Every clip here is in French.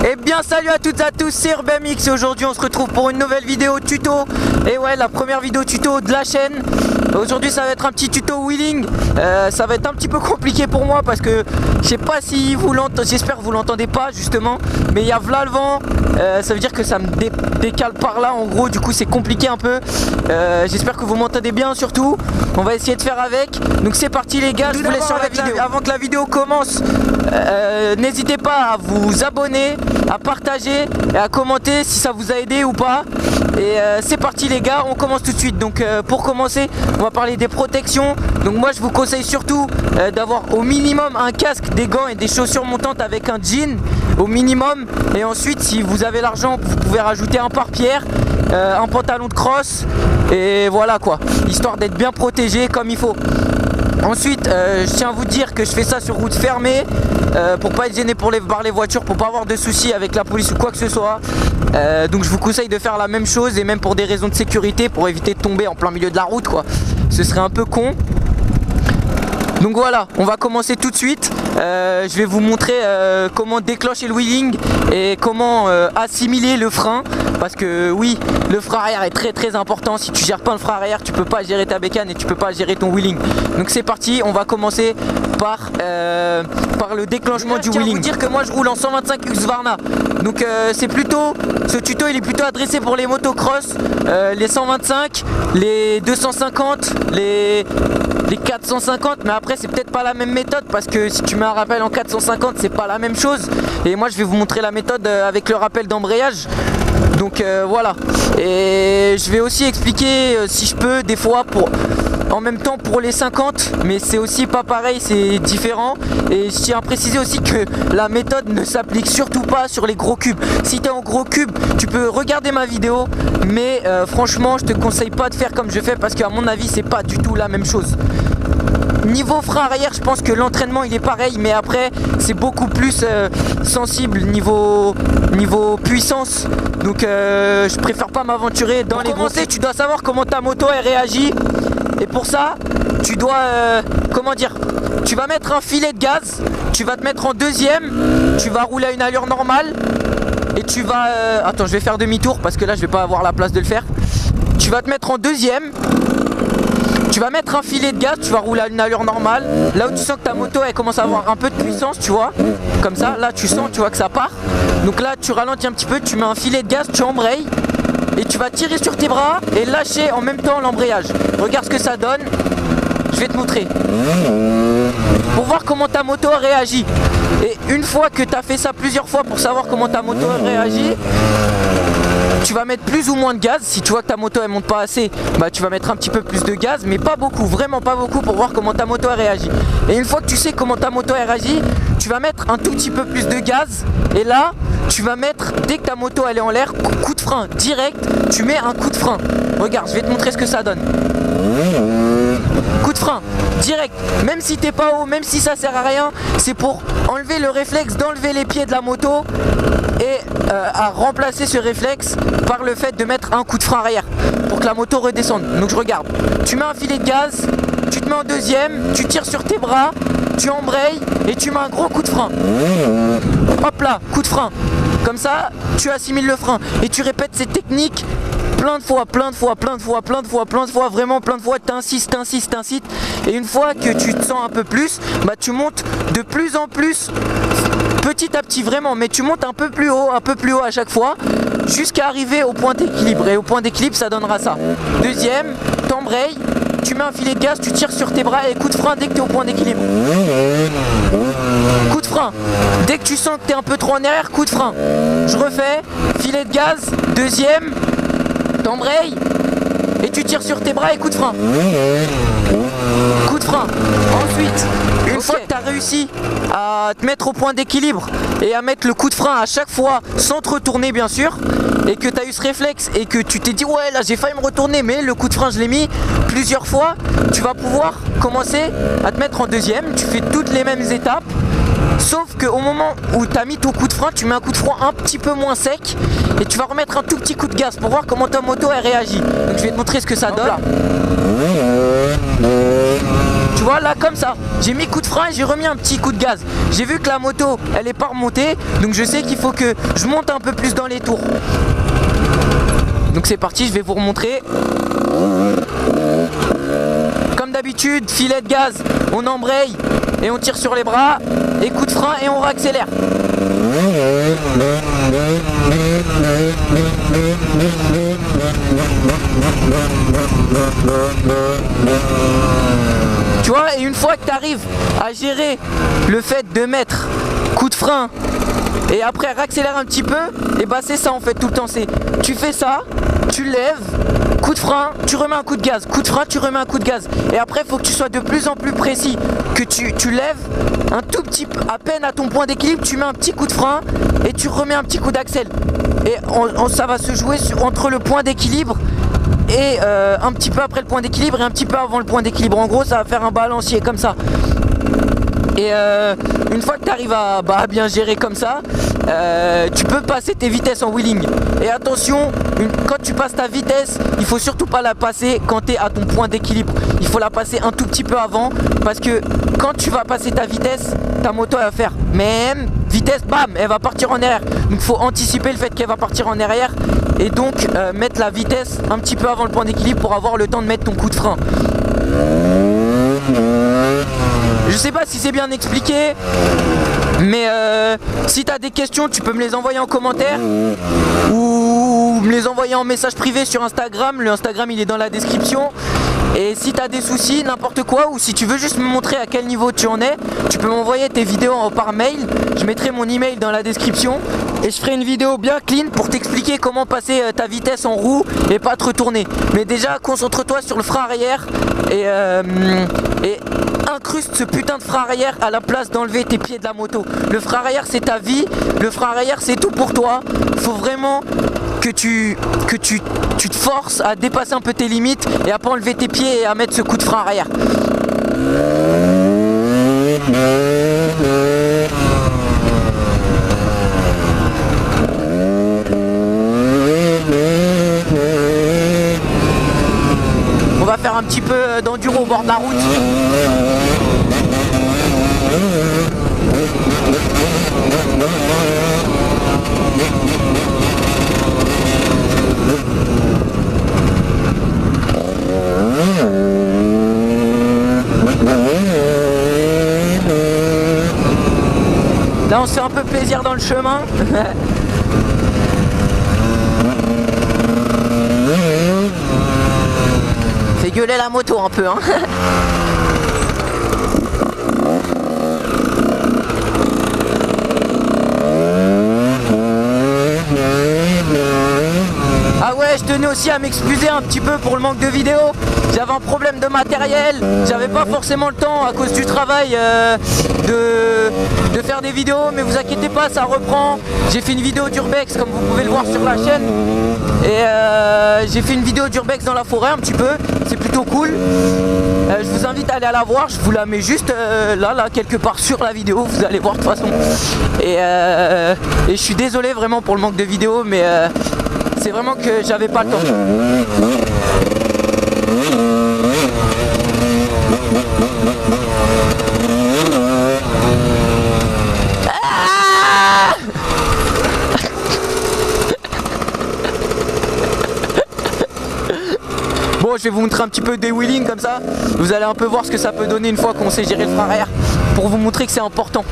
Eh bien salut à toutes et à tous, c'est UrbanMix et aujourd'hui on se retrouve pour une nouvelle vidéo tuto. Et ouais, la première vidéo tuto de la chaîne. Aujourd'hui ça va être un petit tuto wheeling. Ça va être un petit peu compliqué pour moi parce que je sais pas si vous l'entendez, j'espère que vous l'entendez pas justement. Mais il y a v'là le vent, ça veut dire que ça me décale par là en gros, du coup c'est compliqué un peu. J'espère que vous m'entendez bien surtout. On va essayer de faire avec. Donc c'est parti les gars, je vous laisse sur la vidéo. Avant que la vidéo commence, n'hésitez pas à vous abonner, à partager et à commenter si ça vous a aidé ou pas. Et c'est parti les gars, on commence tout de suite. Donc pour commencer, on va parler des protections. Donc moi je vous conseille surtout d'avoir au minimum un casque, des gants et des chaussures montantes avec un jean au minimum. Et ensuite si vous avez l'argent, vous pouvez rajouter un pare-pierre, un pantalon de crosse. Et voilà quoi, histoire d'être bien protégé comme il faut. Ensuite, je tiens à vous dire que je fais ça sur route fermée pour pas être gêné par les voitures, pour pas avoir de soucis avec la police ou quoi que ce soit. Donc je vous conseille de faire la même chose et même pour des raisons de sécurité, pour éviter de tomber en plein milieu de la route quoi. Ce serait un peu con. Donc voilà, on va commencer tout de suite. Je vais vous montrer comment déclencher le wheeling et comment assimiler le frein. Parce que oui, le frein arrière est très important. Si tu gères pas le frein arrière, tu peux pas gérer ta bécane et tu peux pas gérer ton wheeling. Donc c'est parti, on va commencer par le déclenchement du wheeling. Je tiens à vous dire que moi je roule en 125 Husqvarna. Donc c'est plutôt, ce tuto il est plutôt adressé pour les motocross, les 125, les 250, les 450, mais après c'est peut-être pas la même méthode parce que si tu mets un rappel en 450 c'est pas la même chose. Et moi je vais vous montrer la méthode avec le rappel d'embrayage. Donc voilà, et je vais aussi expliquer si je peux des fois en même temps pour les 50, mais c'est aussi pas pareil, c'est différent. Et je tiens à préciser aussi que la méthode ne s'applique surtout pas sur les gros cubes. Si tu es en gros cube, tu peux regarder ma vidéo, mais franchement je te conseille pas de faire comme je fais parce qu'à mon avis c'est pas du tout la même chose. Niveau frein arrière, je pense que l'entraînement il est pareil, mais après c'est beaucoup plus sensible niveau puissance. Donc je préfère pas m'aventurer dans les gros. Tu dois savoir comment ta moto elle réagit. Et pour ça, tu dois comment dire, tu vas mettre un filet de gaz, tu vas te mettre en deuxième, tu vas rouler à une allure normale et tu vas attends, je vais faire demi-tour parce que là je vais pas avoir la place de le faire. Tu vas te mettre en deuxième. Tu vas mettre un filet de gaz, tu vas rouler à une allure normale. Là où tu sens que ta moto elle commence à avoir un peu de puissance, tu vois. Comme ça, là tu sens, tu vois que ça part. Donc là tu ralentis un petit peu, tu mets un filet de gaz, tu embrayes. Et tu vas tirer sur tes bras et lâcher en même temps l'embrayage. Regarde ce que ça donne. Je vais te montrer. Pour voir comment ta moto réagit. Et une fois que tu as fait ça plusieurs fois pour savoir comment ta moto réagit, tu vas mettre plus ou moins de gaz. Si tu vois que ta moto elle monte pas assez, bah tu vas mettre un petit peu plus de gaz, mais pas beaucoup, vraiment pas beaucoup, pour voir comment ta moto elle réagit. Et une fois que tu sais comment ta moto elle réagit, tu vas mettre un tout petit peu plus de gaz. Et là tu vas mettre, dès que ta moto elle est en l'air, coup de frein direct, tu mets un coup de frein. Regarde, je vais te montrer ce que ça donne. Coup de frein direct, même si t'es pas haut, même si ça sert à rien, c'est pour enlever le réflexe d'enlever les pieds de la moto et à remplacer ce réflexe par le fait de mettre un coup de frein arrière pour que la moto redescende. Donc je regarde, tu mets un filet de gaz, tu te mets en deuxième, tu tires sur tes bras, tu embrayes et tu mets un gros coup de frein. Hop là, coup de frein. Comme ça, tu assimiles le frein et tu répètes cette technique plein de fois, vraiment plein de fois, t'insistes. Et une fois que tu te sens un peu plus, bah tu montes de plus en plus, petit à petit vraiment, mais tu montes un peu plus haut à chaque fois, jusqu'à arriver au point d'équilibre. Et au point d'équilibre, ça donnera ça. Deuxième, t'embrayes, tu mets un filet de gaz, tu tires sur tes bras et coup de frein dès que tu es au point d'équilibre. Coup de frein. Dès que tu sens que tu es un peu trop en arrière, coup de frein. Je refais, filet de gaz, deuxième, t'embrayes et tu tires sur tes bras et coup de frein. Coup de frein. Ensuite, une fois que tu as réussi à te mettre au point d'équilibre et à mettre le coup de frein à chaque fois sans te retourner bien sûr, et que tu as eu ce réflexe et que tu t'es dit ouais là j'ai failli me retourner mais le coup de frein je l'ai mis plusieurs fois, tu vas pouvoir commencer à te mettre en deuxième. Tu fais toutes les mêmes étapes, sauf qu'au moment où tu as mis ton coup de frein, tu mets un coup de frein un petit peu moins sec et tu vas remettre un tout petit coup de gaz pour voir comment ta moto elle réagit. Donc je vais te montrer ce que ça donne. Tu tu vois là comme ça, j'ai mis coup de frein et j'ai remis un petit coup de gaz. J'ai vu que la moto elle est pas remontée, donc je sais qu'il faut que je monte un peu plus dans les tours. Donc c'est parti, je vais vous remontrer. Comme d'habitude, filet de gaz, on embraye et on tire sur les bras, et coup de frein et on réaccélère. Tu vois, et une fois que tu arrives à gérer le fait de mettre coup de frein et après réaccélérer un petit peu, et bah c'est ça en fait tout le temps, c'est tu fais ça, tu lèves, coup de frein, tu remets un coup de gaz, coup de frein, tu remets un coup de gaz, et après il faut que tu sois de plus en plus précis, que tu lèves un tout petit peu, à peine à ton point d'équilibre, tu mets un petit coup de frein et tu remets un petit coup d'accel, et ça va se jouer entre le point d'équilibre et un petit peu après le point d'équilibre et un petit peu avant le point d'équilibre. En gros ça va faire un balancier comme ça. Et une fois que tu arrives à bien gérer comme ça, tu peux passer tes vitesses en wheeling. Et attention, quand tu passes ta vitesse, il faut surtout pas la passer quand tu es à ton point d'équilibre. Il faut la passer un tout petit peu avant, parce que quand tu vas passer ta vitesse, ta moto elle va faire même vitesse, bam, elle va partir en arrière. Donc il faut anticiper le fait qu'elle va partir en arrière, et donc mettre la vitesse un petit peu avant le point d'équilibre pour avoir le temps de mettre ton coup de frein. Je sais pas si c'est bien expliqué, mais si tu as des questions, tu peux me les envoyer en commentaire ou me les envoyer en message privé sur Instagram. Le Instagram il est dans la description. Et si tu as des soucis, n'importe quoi, ou si tu veux juste me montrer à quel niveau tu en es, tu peux m'envoyer tes vidéos par mail. Je mettrai mon email dans la description et je ferai une vidéo bien clean pour t'expliquer comment passer ta vitesse en roue et pas te retourner. Mais déjà, concentre-toi sur le frein arrière et incruste ce putain de frein arrière à la place d'enlever tes pieds de la moto. Le frein arrière c'est ta vie, le frein arrière c'est tout pour toi. Faut vraiment que tu te forces à dépasser un peu tes limites et à pas enlever tes pieds et à mettre ce coup de frein arrière. On va faire un petit peu d'enduro au bord de la route. Là on se fait un peu plaisir dans le chemin. Fait gueuler la moto un peu hein. Ah ouais, je tenais aussi à m'excuser un petit peu pour le manque de vidéos. J'avais un problème de matériel, j'avais pas forcément le temps à cause du travail de faire des vidéos, mais vous inquiétez pas, ça reprend. J'ai fait une vidéo d'urbex comme vous pouvez le voir sur la chaîne, et j'ai fait une vidéo d'urbex dans la forêt un petit peu, c'est plutôt cool. Je vous invite à aller la voir, je vous la mets juste là quelque part sur la vidéo, vous allez voir de toute façon. Et je suis désolé vraiment pour le manque de vidéos, mais c'est vraiment que j'avais pas le temps. Bon, je vais vous montrer un petit peu des wheelings comme ça. Vous allez un peu voir ce que ça peut donner une fois qu'on sait gérer le frein arrière, pour vous montrer que c'est important.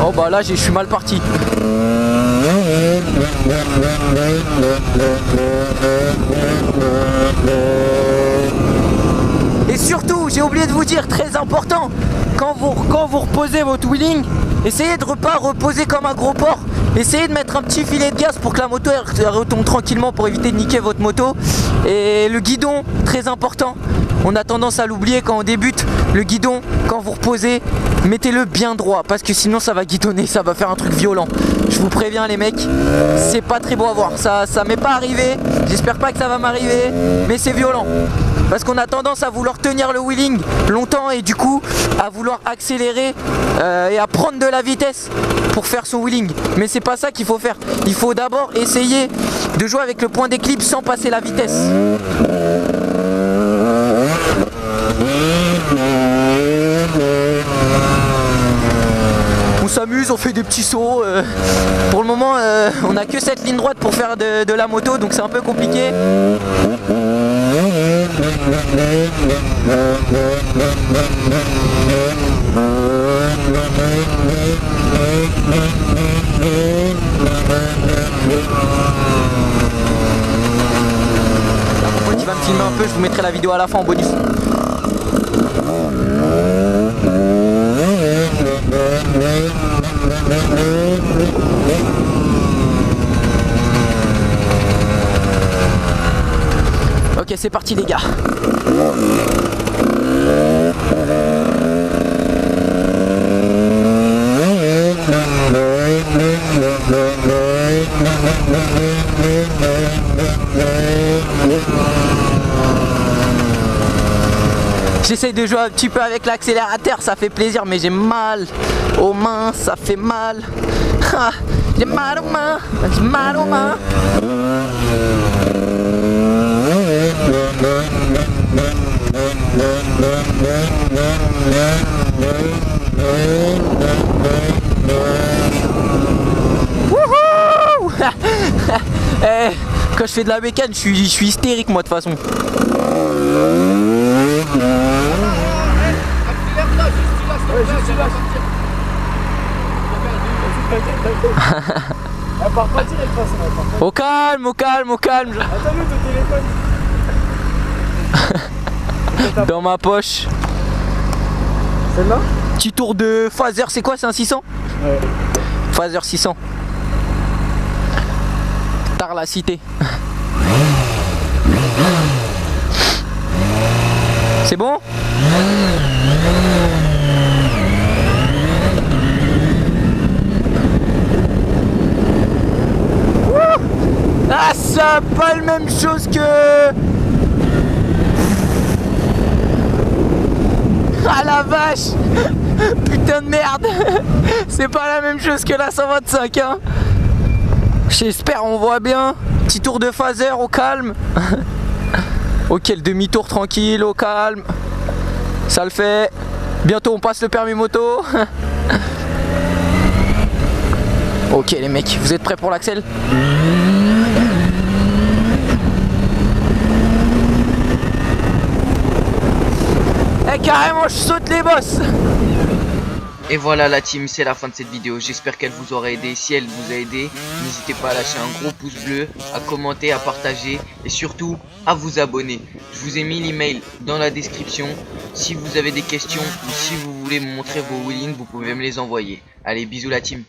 Oh bah là je suis mal parti. Et surtout, j'ai oublié de vous dire, très important, quand vous reposez votre wheeling, essayez de ne pas reposer comme un gros porc. Essayez de mettre un petit filet de gaz pour que la moto elle retombe tranquillement, pour éviter de niquer votre moto. Et le guidon, très important. On a tendance à l'oublier quand on débute. Le guidon, quand vous reposez, mettez-le bien droit, parce que sinon ça va guidonner, ça va faire un truc violent. Je vous préviens les mecs, c'est pas très beau à voir. Ça m'est pas arrivé, j'espère pas que ça va m'arriver, mais c'est violent. Parce qu'on a tendance à vouloir tenir le wheeling longtemps et du coup à vouloir accélérer et à prendre de la vitesse pour faire son wheeling. Mais c'est pas ça qu'il faut faire. Il faut d'abord essayer de jouer avec le point d'équilibre sans passer la vitesse. s'amuse, on fait des petits sauts. Pour le moment, on a que cette ligne droite pour faire de la moto, donc c'est un peu compliqué. Mon pote il va me filmer un peu, je vous mettrai la vidéo à la fin en bonus. Ok, c'est parti les gars. J'essaye de jouer un petit peu avec l'accélérateur, ça fait plaisir, mais j'ai mal aux mains, ça fait mal. J'ai mal aux mains, j'ai mal aux mains. Wouhou. Quand je fais de la bécane, je suis hystérique moi de toute façon. Au calme, au calme, au calme. Attends-le ton téléphone. Dans ma poche. Celle-là? Petit tour de phaser, c'est quoi? C'est un 600? Ouais. Phaser 600. Tard la cité. C'est bon? Ah, ça pas la même chose que... Ah la vache. Putain de merde. C'est pas la même chose que la 125 hein. J'espère on voit bien. Petit tour de phaser au calme. Ok, le demi-tour tranquille, au calme. Ça le fait. Bientôt on passe le permis moto. Ok les mecs, vous êtes prêts pour l'accel? Eh carrément je saute les bosses. Et voilà la team, c'est la fin de cette vidéo, j'espère qu'elle vous aura aidé. Si elle vous a aidé, n'hésitez pas à lâcher un gros pouce bleu, à commenter, à partager et surtout à vous abonner. Je vous ai mis l'email dans la description. Si vous avez des questions ou si vous voulez me montrer vos wheelings, vous pouvez me les envoyer. Allez, bisous la team.